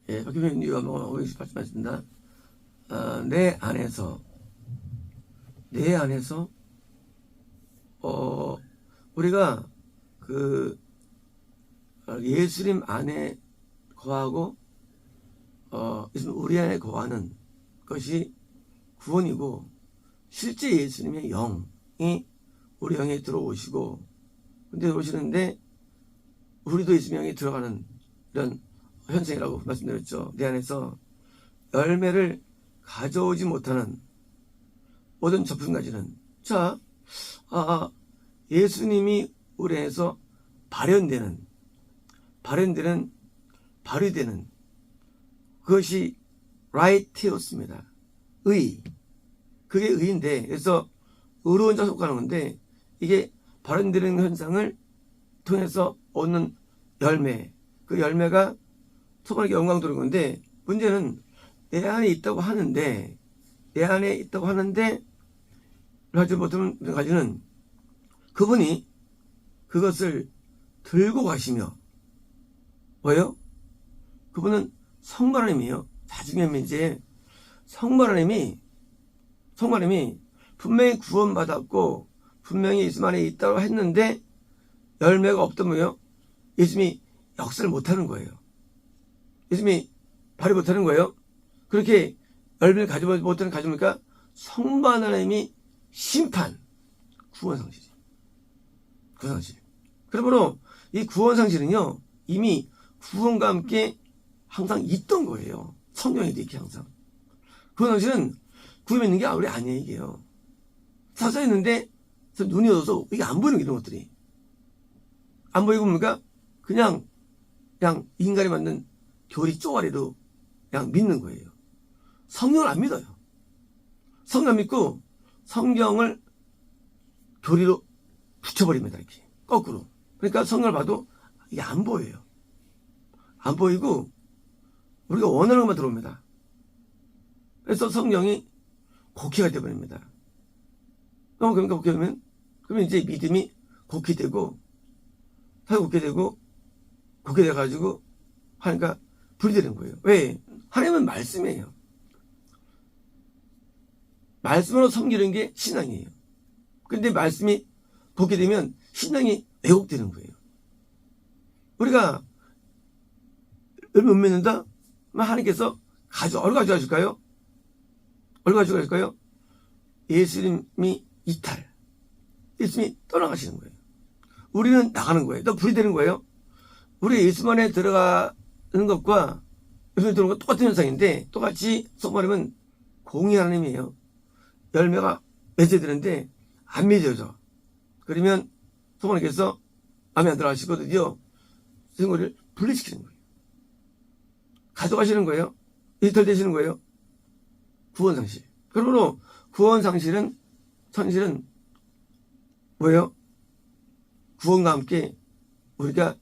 예, 박효민 이유가 말씀하십니다. 내 안에서, 우리가 예수님 안에 거하고, 우리 안에 거하는 것이 구원이고, 실제 예수님의 영이 우리 영에 들어오시고, 근데 오시는데, 우리도 예수님 영에 들어가는 이런 현상이라고 말씀드렸죠. 내 안에서 열매를 가져오지 못하는 모든 접근까지는. 자, 예수님이 우리 안에서 발휘되는, 그것이 right였습니다. 그게 의인데, 그래서 의로운 자 속하는 건데, 이게 발현되는 현상을 통해서 얻는 열매, 그 열매가 소망에게 영광 돌는 건데, 문제는 내 안에 있다고 하는데 하지 못하는 가지는 그분이 그것을 들고 가시며, 뭐예요? 그분은 성부 하나님이에요. 나중에 이제 성부 하나님이 분명히 구원받았고 분명히 예수 안에 있다고 했는데 열매가 없다면요, 예수님이 역사를 못하는 거예요. 예수님이 발휘 못하는 거예요. 그렇게 열매를 가져보지 못하는 가져보니까 성부 하나님이 심판, 구원상실이에요. 구원상실. 그러므로 이 구원상실은요, 이미 구원과 함께 항상 있던 거예요. 성경에도 이렇게 항상. 구원상실은 구원이 있는 게 우리 아니에요, 이게요. 사서 있는데 눈이 어두워서 이게 안 보이는 게 이런 것들이. 안 보이고 뭡니까? 그냥 인간이 만든 교리 쪼가리로 그냥 믿는 거예요. 성경을 안 믿어요. 성경 안 믿고 성경을 교리로 붙여버립니다. 이렇게 거꾸로. 그러니까 성경을 봐도 이게 안 보여요. 안 보이고 우리가 원하는 것만 들어옵니다. 그래서 성경이 곡해가 되어버립니다. 그러니까 곡해되면, 그러면 이제 믿음이 곡해되고, 사회 곡해되고, 곡해돼가지고 하니까 불이 되는 거예요. 왜? 하나님은 말씀이에요. 말씀으로 섬기는 게 신앙이에요. 근데 말씀이 곡해되면 신앙이 왜곡되는 거예요. 우리가 얼마 못 맺는다? 하나님께서 얼마 가져가실까요? 얼마 가져가실까요? 예수님이 이탈. 예수님이 떠나가시는 거예요. 우리는 나가는 거예요. 또 불이 되는 거예요. 우리 예수만에 들어가는 것과 예수님에 들어오는 것 똑같은 현상인데, 똑같이 성말하면 공의 하나님이에요. 열매가 맺어야 되는데 안 맺어져. 그러면 성말님께서 마음에 안 들어가시거든요. 생고를 분리시키는 거예요. 가져가시는 거예요. 이탈되시는 거예요. 구원상실. 그러므로 구원상실은, 선실은 뭐예요? 구원과 함께 우리가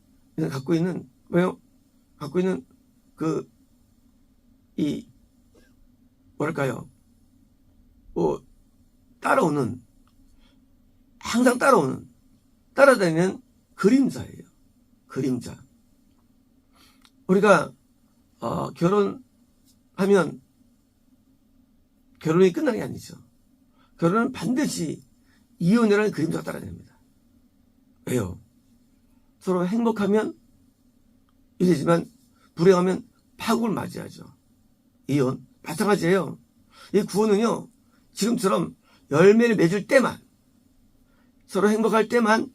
갖고 있는, 뭐예요? 갖고 있는 뭐랄까요? 항상 따라다니는 그림자예요. 그림자. 우리가, 결혼하면 결혼이 끝나는 게 아니죠. 결혼은 반드시 이혼이라는 그림자가 따라다닙니다. 왜요? 서로 행복하면 이되지만 불행하면 파국을 맞이하죠. 이혼 마찬가지예요. 이 구원은요, 지금처럼 열매를 맺을 때만, 서로 행복할 때만,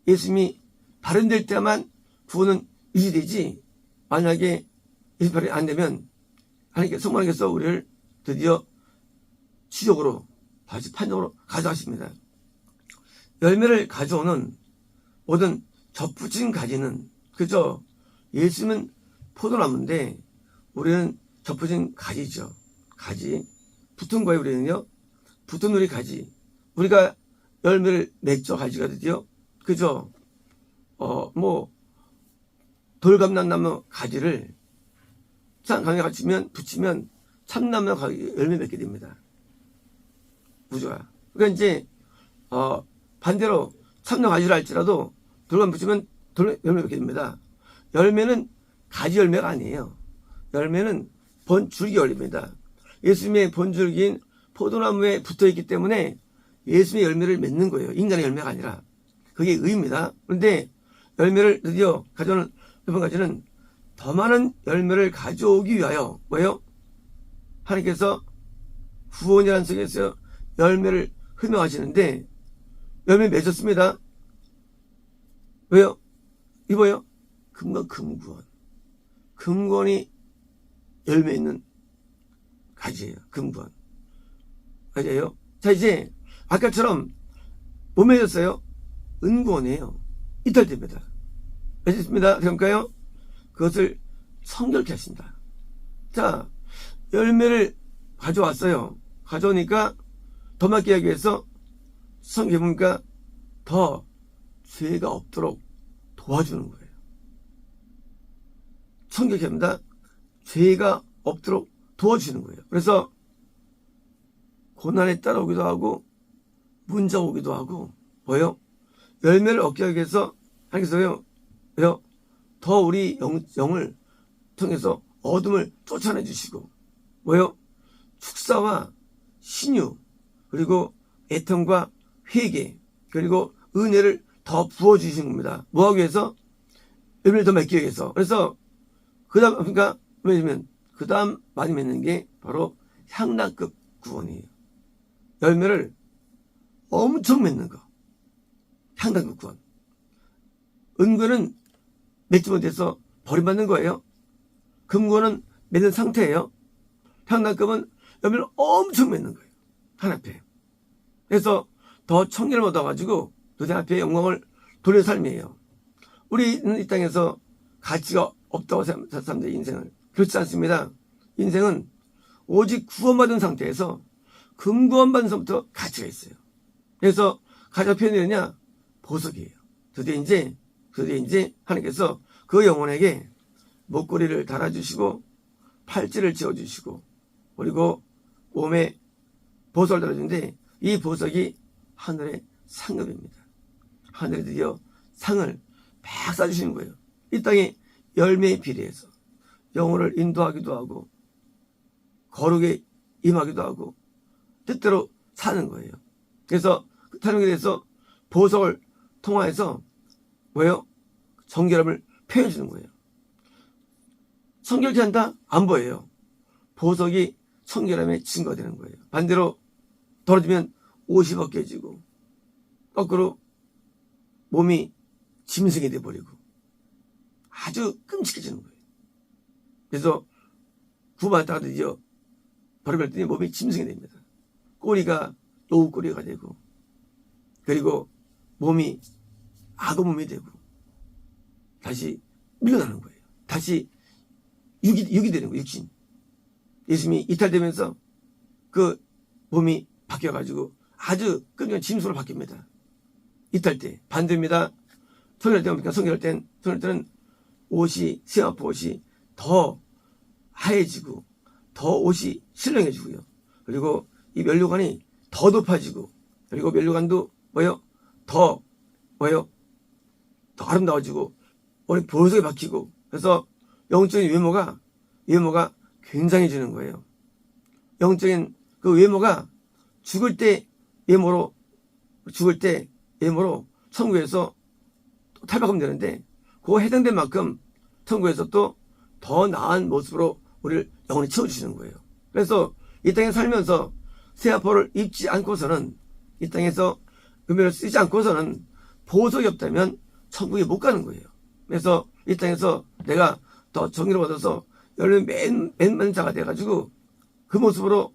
예수님이 발현될 때만 구원은 유지되지, 만약에 예수님 발현이 안 되면 성령께서 우리를 드디어 지옥으로, 다시 판정으로 가져가십니다. 열매를 가져오는 모든 접붙인 가지는, 그죠? 예수님은 포도나무인데 우리는 접붙인 가지죠. 가지. 붙은 거예요, 우리는요. 붙은 우리 가지. 우리가 열매를 맺죠, 가지가 드디어. 그죠? 돌감람나무 가지를 강에 붙이면 참나무 열매 맺게 됩니다. 구조가. 그러니까 이제, 반대로 참나무 가지를 할지라도 돌감 붙이면 열매 맺게 됩니다. 열매는 가지 열매가 아니에요. 열매는 본줄기 열립니다. 예수님의 본줄기인 포도나무에 붙어있기 때문에 예수님의 열매를 맺는 거예요. 인간의 열매가 아니라. 그게 의입니다. 그런데 열매를 드디어 가져오는 이번 가지는 더 많은 열매를 가져오기 위하여 뭐예요? 하나님께서 구원이라는 속에서 열매를 흠명하시는데 열매 맺었습니다. 왜요? 이거요? 금과 금구원. 금구원이 열매 있는 가지예요. 금구원. 가지예요. 자, 이제 아까처럼 못 맺었어요? 은구원이에요. 이탈됩니다. 맺었습니다. 그러니까요. 그것을 성결케 하신다. 자, 열매를 가져왔어요. 가져오니까 더 많게 하기 위해서 성경에 보니까 더 죄가 없도록 도와주는 거예요. 성경에 합니다. 죄가 없도록 도와주는 거예요. 그래서 고난에 따라오기도 하고 문제가 오기도 하고 뭐예요? 열매를 얻게 하기 위해서 하겠어요. 왜요? 더 우리 영을 통해서 어둠을 쫓아내 주시고 뭐예요? 축사와 신유 그리고 애통과 회개 그리고 은혜를 더 부어주시는 겁니다. 뭐하기 위해서? 열매를 더 맺기 위해서. 그래서 그 다음 그러니까 왜냐면 그 다음 많이 맺는 게 바로 향락급 구원이에요. 열매를 엄청 맺는 거. 향락급 구원. 은구는 맺지 못해서 버림받는 거예요. 금구는 맺는 상태예요. 향락급은 열매를 엄청 맺는 거예요. 하나님 앞에. 그래서 더 청결을 얻어가지고 도대체 앞에 영광을 돌려 삶이에요. 우리는 이 땅에서 가치가 없다고 생각합니다. 인생을. 그렇지 않습니다. 인생은 오직 구원받은 상태에서 금구원받은 상태부터 가치가 있어요. 그래서 가장 표현이냐 보석이에요. 드디어 이제 하나님께서 그 영혼에게 목걸이를 달아주시고 팔찌를 지어주시고 그리고 몸에 보석을 달아주는데 이 보석이 하늘의 상급입니다. 하늘이 드디어 상을 막 쏴주시는 거예요. 이 땅에 열매에 비례해서 영혼을 인도하기도 하고 거룩에 임하기도 하고 뜻대로 사는 거예요. 그래서 그 타령에 대해서 보석을 통화해서 뭐예요? 정결함을 표현해 주는 거예요. 성결케 한다? 안 보여요. 보석이 성결함의 증거가 되는 거예요. 반대로 떨어지면 옷이 벗겨지고 거꾸로 몸이 짐승이 돼버리고 아주 끔찍해지는 거예요. 그래서 구받았다가 드디어 버림받더니 몸이 짐승이 됩니다. 꼬리가 노우꼬리가 되고 그리고 몸이 악어 몸이 되고 다시 밀려나는 거예요. 다시 육이 되는 거예요. 육신. 예수님이 이탈되면서 그 몸이 바뀌어가지고 아주 끔찍한 짐승으로 바뀝니다. 이탈 때 반대입니다. 성결할 때 뭡니까? 성결할 때는 옷이 세마포 옷이 더 하얘지고 더 옷이 신령해지고요. 그리고 이 면류관이 더 높아지고 그리고 면류관도 더 아름다워지고 우리 보석에 박히고 그래서 영적인 외모가 굉장해지는 거예요. 영적인 그 외모가 죽을 때 외모로 천국에서 또 탈바꿈 되는데 그거 해당된 만큼 천국에서 또 더 나은 모습으로 우리를 영원히 채워주시는 거예요. 그래서 이 땅에 살면서 세마포를 입지 않고서는 이 땅에서 금연을 쓰지 않고서는 보석이 없다면 천국에 못 가는 거예요. 그래서 이 땅에서 내가 더 정의를 받아서 열매 맨 자가 돼가지고 그 모습으로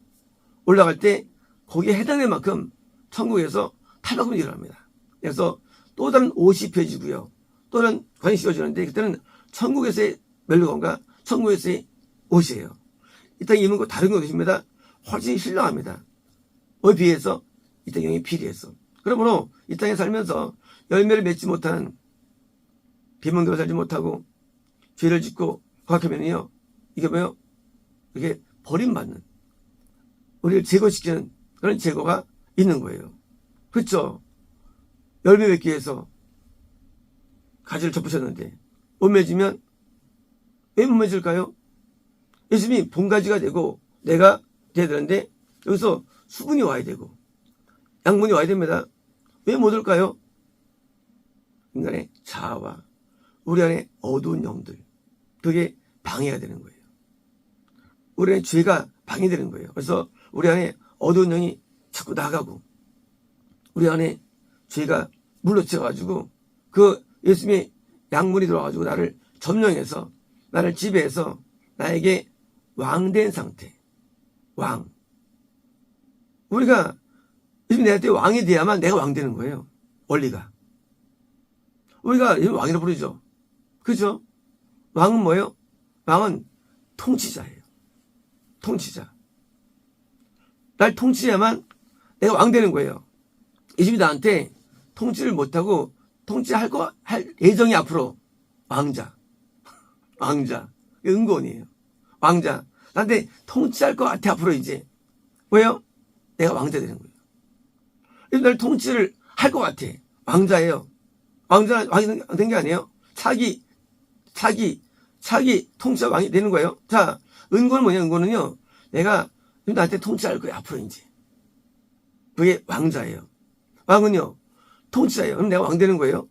올라갈 때 거기에 해당된 만큼 천국에서 탈바꿈이 일어납니다. 그래서 또 다른 옷이 입혀지고요. 또 다른 관이 씌워지는데 그때는 천국에서의 멜로건과 천국에서의 옷이에요. 이 땅에 입은 거 다른 것입니다. 훨씬 신령합니다. 뭐에 비해서? 이 땅의 영에 비례해서. 그러므로 이 땅에 살면서 열매를 맺지 못하는 비문교로 살지 못하고 죄를 짓고 허락하면요 이게 뭐예요? 이게 버림받는 우리를 제거시키는 그런 제거가 있는 거예요. 그렇죠? 열매 맺기 위해서 가지를 접으셨는데 못 맺으면 왜 못 맺을까요? 예수님이 본가지가 되고 내가 돼야 되는데 여기서 수분이 와야 되고 양분이 와야 됩니다. 왜 못 올까요? 인간의 자아와 우리 안에 어두운 영들, 그게 방해가 되는 거예요. 우리 안에 죄가 방해되는 거예요. 그래서 우리 안에 어두운 영이 자꾸 나가고 우리 안에 죄가 물러쳐가지고 그 예수님의 양분이 들어와가지고 나를 점령해서 나를 지배해서 나에게 왕된 상태. 왕. 우리가 예수님 내한테 왕이 돼야만 내가 왕 되는 거예요. 원리가. 우리가 왕이라고 부르죠. 그죠? 왕은 뭐예요? 왕은 통치자예요. 통치자. 날 통치해야만 내가 왕 되는 거예요. 예수님이 나한테 통치를 못하고 통치할 예정이 앞으로 왕자. 왕자. 은곤이에요. 왕자. 나한테 통치할 것 같아, 앞으로 이제. 왜요? 내가 왕자 되는 거예요. 날 통치를 할 것 같아. 왕자예요. 왕자는 왕이 된 게 아니에요. 차기 통치자 왕이 되는 거예요. 자, 은고는 뭐냐, 은고는요. 내가 나한테 통치할 거예요, 앞으로 이제. 그게 왕자예요. 왕은요, 통치자예요. 그럼 내가 왕 되는 거예요.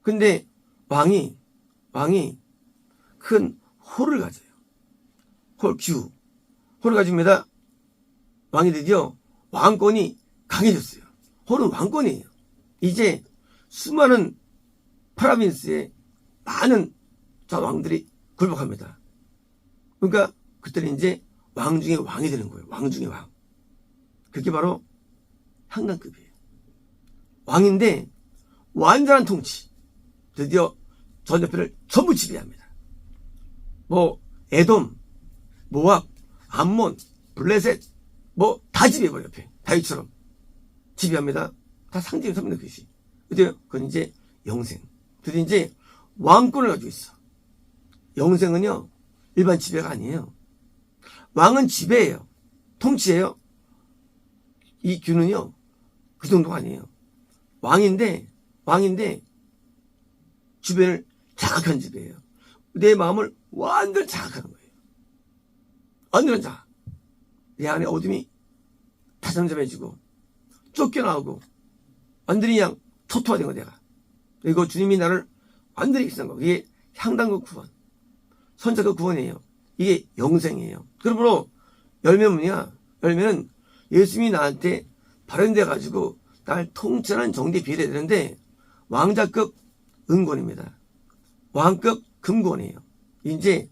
근데 왕이 큰 홀을 가져요. 홀을 가집니다. 왕이 드디어 왕권이 강해졌어요. 홀은 왕권이에요. 이제 수많은 프라빈스의 많은 왕들이 굴복합니다. 그러니까 그때는 이제 왕 중에 왕이 되는 거예요. 왕 중에 왕. 그게 바로 향단급이에요. 왕인데 완전한 통치. 드디어 전 옆에를 전부 지배합니다. 에돔, 모압, 암몬, 블레셋 다 지배해버려요. 옆에 다윗처럼 지배합니다. 다 상징이 섭니다. 그것이. 그건 이제 영생. 드디어 이제 왕권을 가지고 있어. 영생은요 일반 지배가 아니에요. 왕은 지배예요. 통치예요. 이 규는요 그 정도가 아니에요. 왕인데 주변을 장악한 지배예요. 내 마음을 완전히 장악하는 거예요. 완전한 장악. 내 안에 어둠이 다잠잠해지고 쫓겨나오고 완전히 그냥 토토화된 거 내가. 그리고 주님이 나를 완전히 비싼 거. 이게 향단급 구원. 선자급 구원이에요. 이게 영생이에요. 그러므로 열매는 뭐냐? 열매는 예수님이 나한테 발현돼 가지고 날 통치하는 정대에 비례해야 되는데 왕자급 은권입니다. 왕급 금권이에요. 이제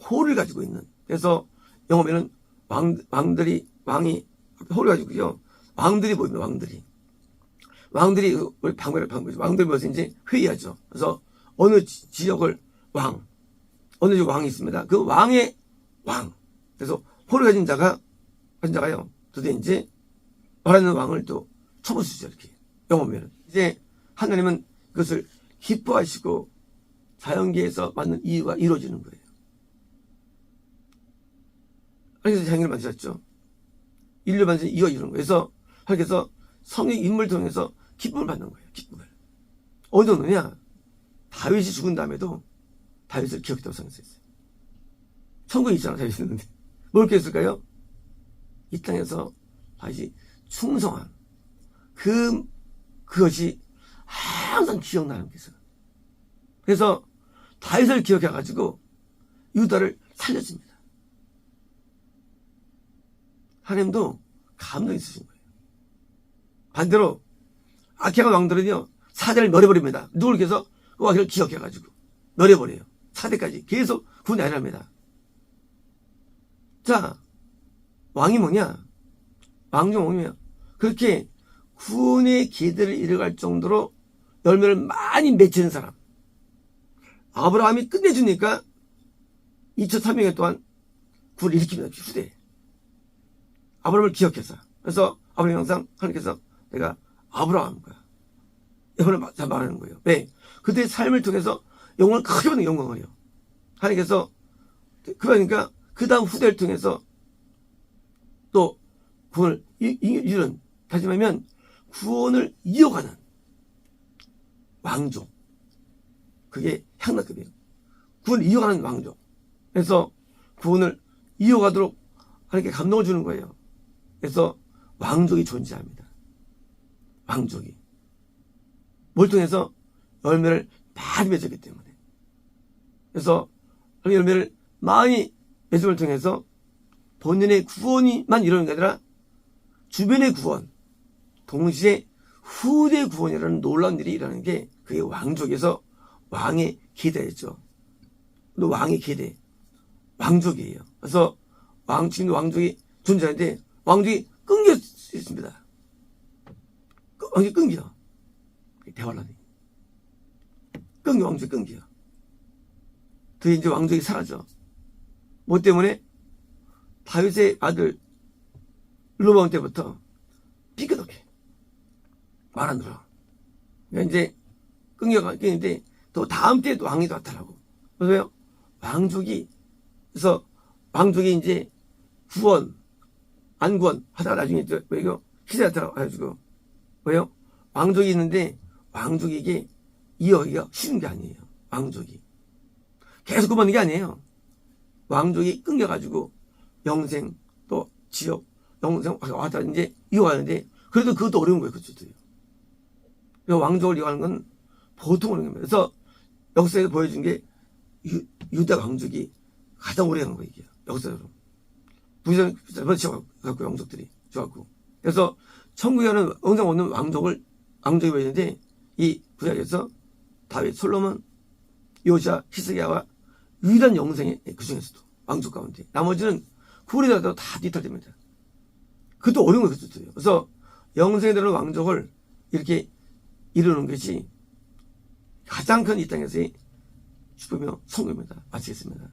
홀을 가지고 있는. 그래서 영어에는 왕이 홀을 가지고요. 왕들이 보입니다. 왕들이 우리 방법이죠. 왕들이 모여서 이제 회의하죠. 그래서 어느 지역을 어느 지역 왕이 있습니다. 그 왕의 왕. 그래서 홀을 가진 자가요. 드디어 이제 말하는 왕을 또 쳐부수죠. 이렇게 영어면은 이제 하나님은 그것을 기뻐하시고 자연계에서 만든 이유가 이루어지는 거예요. 그래서 자연계를 만드셨죠. 인류 만드신 이유가 이루는 거예요. 그래서 하나님께서 성의 인물을 통해서 기쁨을 받는 거예요. 기쁨을. 어느 정도냐? 다윗이 죽은 다음에도 다윗을 기억했다고 생각했어요. 천국에 있잖아, 다윗이 있는데. 뭘 기억했을까요? 이 땅에서 다윗이 충성한 그것이 항상 기억나는 게있어요. 그래서 다윗을 기억해가지고 유다를 살려줍니다. 하나님도 감동이 있으신 거예요. 반대로 악한 왕들은요 사대를 멸해버립니다. 누굴 위해서 그 왕을 기억해가지고 멸해버려요. 사대까지 계속 구원을 합니다. 자, 왕이 뭐냐? 왕 중 왕이며 그렇게 구원의 기대를 이뤄갈 정도로 열매를 많이 맺히는 사람. 아브라함이 끝내주니까 2300년 동안 구원을 일으킵니다. 후대에. 아브라함을 기억해서. 그래서 아브라함 항상 하나님께서 내가 아브라함과 이번에 말하는 거예요. 왜? 그때의 삶을 통해서 영광을 크게 받는 영광을요. 하나님께서 그러니까 그 다음 후대를 통해서 또 구원을 이루는, 다시 말하면 구원을 이어가는 왕족. 그게 향락급이에요. 구원을 이어가는 왕족. 그래서 구원을 이어가도록 하나님께 감동을 주는 거예요. 그래서 왕족이 존재합니다. 왕족이. 뭘 통해서? 열매를 많이 맺었기 때문에. 그래서 열매를 많이 맺음을 통해서 본인의 구원이만 이루는 게 아니라 주변의 구원, 동시에 후대 구원이라는 놀라운 일이 일어나는 게 그게 왕족에서 왕의 계대였죠. 또 왕의 계대, 왕족이에요. 그래서 지금도 왕족이 존재하는데 왕족이 끊겨 있습니다. 왕족이 끊겨. 대환란이. 끊겨, 왕족이 끊겨. 그 이제 왕족이 사라져. 뭐 때문에? 다윗의 아들 르호보암 때부터 삐끗하게 말 안 들어. 그러니까 이제 끊겼는데 또 다음 때도 왕이 나타나고. 그래서 왜요? 그래서 왕족이 이제 구원, 안 구원 하다가 나중에 왜요? 시대가 나타나가지고. 왜요? 왕족이 있는데 왕족이 이게 이어가기가 쉬운 게 아니에요. 왕족이. 계속 그만둔 게 아니에요. 왕족이 끊겨가지고 영생 또 지역 영생 왔다 이제 이어가는데 그래도 그것도 어려운 거예요. 그것도요. 왕족을 이어가는 건 보통 어려운 겁니다. 그래서 역사에서 보여준 게 유다 왕족이 가장 오래 간 거예요. 이게 역사적으로 부정 지어갖고 왕족들이 지어갖고 그래서 천국에는 영생 없는 왕족이 보이는데 이 구약에서 다윗, 솔로몬, 요시야, 히스기야와 유일한 영생의 그 중에서도 왕족 가운데 나머지는 구리다도 다 뒤탈됩니다. 그것도 어려운 거예요. 그것도요. 그래서 영생에 들어온 왕족을 이렇게 이루는 것이 가장 큰 이 땅에서의 축복이며 성공입니다. 마치겠습니다.